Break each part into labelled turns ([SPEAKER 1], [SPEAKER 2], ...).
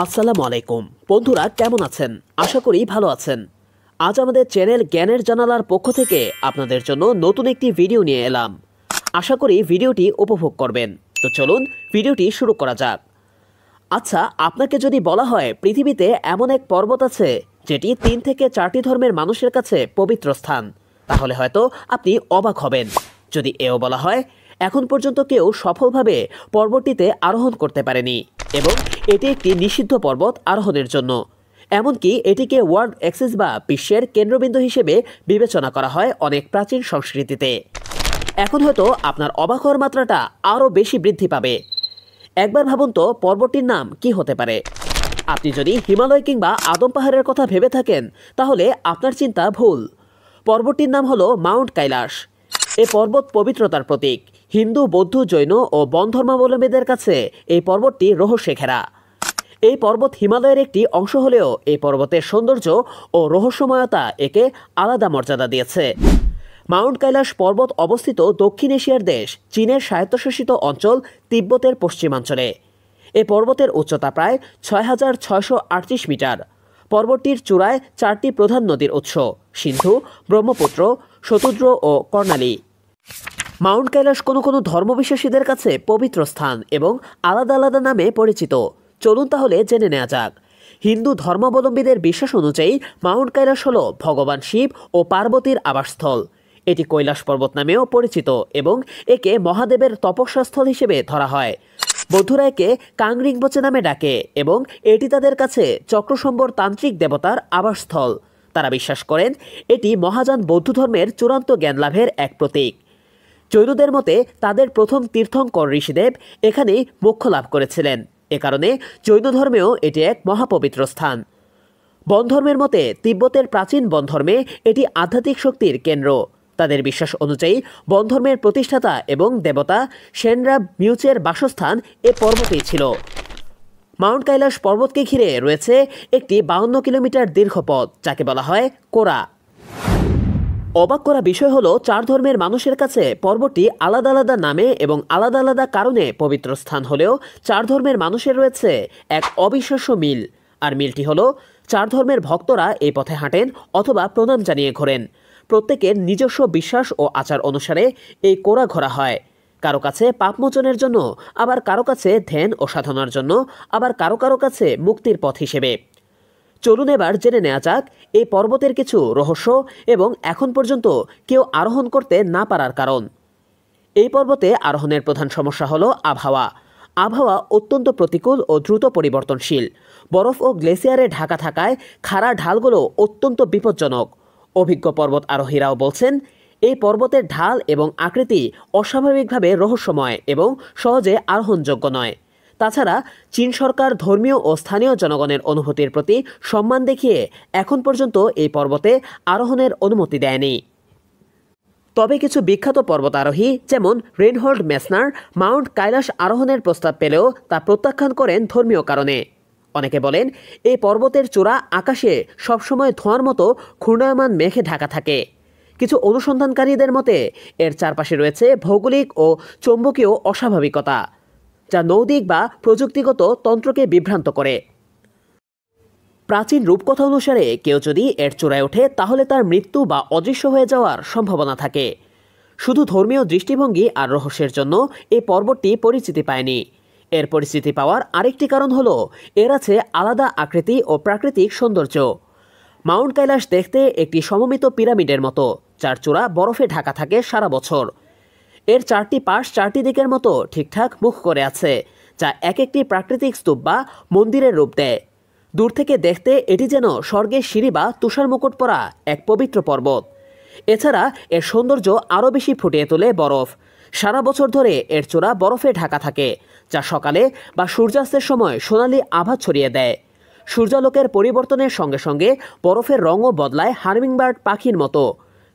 [SPEAKER 1] আসসালামু আলাইকুম বন্ধুরা, কেমন আছেন? আশা করি ভালো আছেন। আজ আমাদের চ্যানেল জ্ঞানের জানালার পক্ষ থেকে আপনাদের জন্য নতুন একটি ভিডিও নিয়ে এলাম। আশা করি ভিডিওটি উপভোগ করবেন। তো চলুন ভিডিওটি শুরু করা যাক। আচ্ছা, আপনাকে যদি বলা হয় পৃথিবীতে এমন এক পর্বত আছে যেটি 3 থেকে 4টি ধর্মের মানুষের কাছে পবিত্র স্থান, তাহলে হয়তো আপনি অবাক হবেন। যদি এও বলা হয় এখন পর্যন্ত কেউ সফলভাবে পর্বতটিতে আরোহণ করতে পারেনি এবং এটি একটি নিষিদ্ধ পর্বত আরোহণের জন্য, এমনকি এটিকে ওয়ার্ল্ড অ্যাক্সেস বা বিশ্বের কেন্দ্রবিন্দু হিসেবে বিবেচনা করা হয় অনেক প্রাচীন সংস্কৃতিতে, এখন হয়তো আপনার অবাক হওয়ার মাত্রাটা আরও বেশি বৃদ্ধি পাবে। একবার ভাবুন তো পর্বতটির নাম কি হতে পারে। আপনি যদি হিমালয় কিংবা আদম পাহাড়ের কথা ভেবে থাকেন তাহলে আপনার চিন্তা ভুল। পর্বতটির নাম হলো মাউন্ট কৈলাস। এই পর্বত পবিত্রতার প্রতীক। হিন্দু, বৌদ্ধ, জৈন ও বন ধর্মাবলম্বীদের কাছে এই পর্বতটি রহস্যে ঘেরা। এই পর্বত হিমালয়ের একটি অংশ হলেও এই পর্বতের সৌন্দর্য ও রহস্যময়তা একে আলাদা মর্যাদা দিয়েছে। মাউন্ট কৈলাস পর্বত অবস্থিত দক্ষিণ এশিয়ার দেশ চীনের স্বায়ত্তশাসিত অঞ্চল তিব্বতের পশ্চিমাঞ্চলে। এই পর্বতের উচ্চতা প্রায় ৬,৬৩৮ মিটার। পর্বতটির চূড়ায় 4টি প্রধান নদীর উৎস: সিন্ধু, ব্রহ্মপুত্র, শতুদ্র ও কর্ণালী। মাউন্ট কৈলাস কোনো কোনো ধর্মবিশ্বাসীদের কাছে পবিত্র স্থান এবং আলাদা আলাদা নামে পরিচিত। চলুন তাহলে জেনে নেওয়া যাক। হিন্দু ধর্মাবলম্বীদের বিশ্বাস অনুযায়ী মাউন্ট কৈলাস হল ভগবান শিব ও পার্বতীর আবাসস্থল। এটি কৈলাস পর্বত নামেও পরিচিত এবং একে মহাদেবের তপস্যাস্থল হিসেবে ধরা হয়। বৌদ্ধরা একে কাংরিংবোচে নামে ডাকে এবং এটি তাদের কাছে চক্রসম্বর তান্ত্রিক দেবতার আবাসস্থল। তারা বিশ্বাস করেন এটি মহাযান বৌদ্ধ ধর্মের চূড়ান্ত জ্ঞান লাভের এক প্রতীক। জৈনদের মতে তাদের প্রথম তীর্থঙ্কর ঋষিদেব এখানেই মোক্ষ লাভ করেছিলেন। এ কারণে জৈন ধর্মেও এটি এক মহাপবিত্র স্থান। বন ধর্মের মতে তিব্বতের প্রাচীন বন ধর্মে এটি আধ্যাত্মিক শক্তির কেন্দ্র। তাদের বিশ্বাস অনুযায়ী বন ধর্মের প্রতিষ্ঠাতা এবং দেবতা সেনরা মিউচের বাসস্থান এ পর্বতেই ছিল। মাউন্ট কৈলাস পর্বতকে ঘিরে রয়েছে একটি 52 কিলোমিটার দীর্ঘ পথ, যাকে বলা হয় কোরা। অবাক করা বিষয় হলো 4 ধর্মের মানুষের কাছে পর্বতটি আলাদা আলাদা নামে এবং আলাদা আলাদা কারণে পবিত্র স্থান হলেও 4 ধর্মের মানুষের রয়েছে এক অবিশ্বাস্য মিল। আর মিলটি হলো 4 ধর্মের ভক্তরা এই পথে হাঁটেন অথবা প্রণাম জানিয়ে ঘোরেন। প্রত্যেকের নিজস্ব বিশ্বাস ও আচার অনুসারে এই কোরা ঘোরা হয়। কারো কাছে পাপমোচনের জন্য, আবার কারো কাছে ধ্যান ও সাধনার জন্য, আবার কারো কারো কাছে মুক্তির পথ হিসেবে। চলুন এবার জেনে নেওয়া যাক এই পর্বতের কিছু রহস্য এবং এখন পর্যন্ত কেউ আরোহণ করতে না পারার কারণ। এই পর্বতে আরোহণের প্রধান সমস্যা হলো আবহাওয়া। আবহাওয়া অত্যন্ত প্রতিকূল ও দ্রুত পরিবর্তনশীল। বরফ ও গ্লেসিয়ারে ঢাকা থাকায় খাড়া ঢালগুলো অত্যন্ত বিপজ্জনক। অভিজ্ঞ পর্বত আরোহীরাও বলছেন এই পর্বতের ঢাল এবং আকৃতি অস্বাভাবিকভাবে রহস্যময় এবং সহজে আরোহণযোগ্য নয়। তাছাড়া চীন সরকার ধর্মীয় ও স্থানীয় জনগণের অনুভূতির প্রতি সম্মান দেখিয়ে এখন পর্যন্ত এই পর্বতে আরোহণের অনুমতি দেয়নি। তবে কিছু বিখ্যাত পর্বতারোহী যেমন রেইনহোল্ড মেসনার মাউন্ট কৈলাস আরোহণের প্রস্তাব পেলেও তা প্রত্যাখ্যান করেন ধর্মীয় কারণে। অনেকে বলেন এই পর্বতের চূড়া আকাশে সবসময় ধোঁয়ার মতো ঘূর্ণায়মান মেঘে ঢাকা থাকে। কিছু অনুসন্ধানকারীদের মতে এর চারপাশে রয়েছে ভৌগোলিক ও চৌম্বকীয় অস্বাভাবিকতা, যা নৈতিক বা প্রযুক্তিগত তন্ত্রকে বিভ্রান্ত করে। প্রাচীন রূপকথা অনুসারে কেউ যদি এর চূড়ায় ওঠে তাহলে তার মৃত্যু বা অদৃশ্য হয়ে যাওয়ার সম্ভাবনা থাকে। শুধু ধর্মীয় দৃষ্টিভঙ্গি আর রহস্যের জন্য এই পর্বতটি পরিচিতি পায়নি। এর পরিচিতি পাওয়ার আরেকটি কারণ হলো এর আছে আলাদা আকৃতি ও প্রাকৃতিক সৌন্দর্য। মাউন্ট কৈলাস দেখতে একটি সমমিত পিরামিডের মতো, যার চূড়া বরফে ঢাকা থাকে সারা বছর। এর 4টি পাশ 4টি দিকের মতো ঠিকঠাক মুখ করে আছে, যা এক একটি প্রাকৃতিক স্তূপ বা মন্দিরের রূপ দেয়। দূর থেকে দেখতে এটি যেন স্বর্গের সিঁড়ি বা তুষার মুকুট পরা এক পবিত্র পর্বত। এছাড়া এর সৌন্দর্য আরও বেশি ফুটিয়ে তোলে বরফ। সারা বছর ধরে এর চূড়া বরফে ঢাকা থাকে, যা সকালে বা সূর্যাস্তের সময় সোনালি আভা ছড়িয়ে দেয়। সূর্যালোকের পরিবর্তনের সঙ্গে সঙ্গে বরফের রঙও বদলায় হামিংবার্ড পাখির মতো,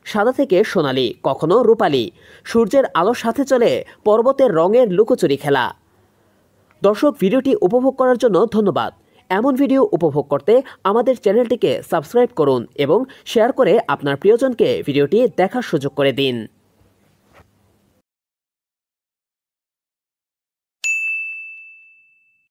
[SPEAKER 1] সাদা থেকে সোনালি, কখনো রূপালি। সূর্যের আলোর সাথে চলে পর্বতের রঙের লুকোচুরি খেলা। দর্শক, ভিডিওটি উপভোগ করার জন্য ধন্যবাদ। এমন ভিডিও উপভোগ করতে আমাদের চ্যানেলটিকে সাবস্ক্রাইব করুন এবং শেয়ার করে আপনার প্রিয়জনকে ভিডিওটি দেখার সুযোগ করে দিন।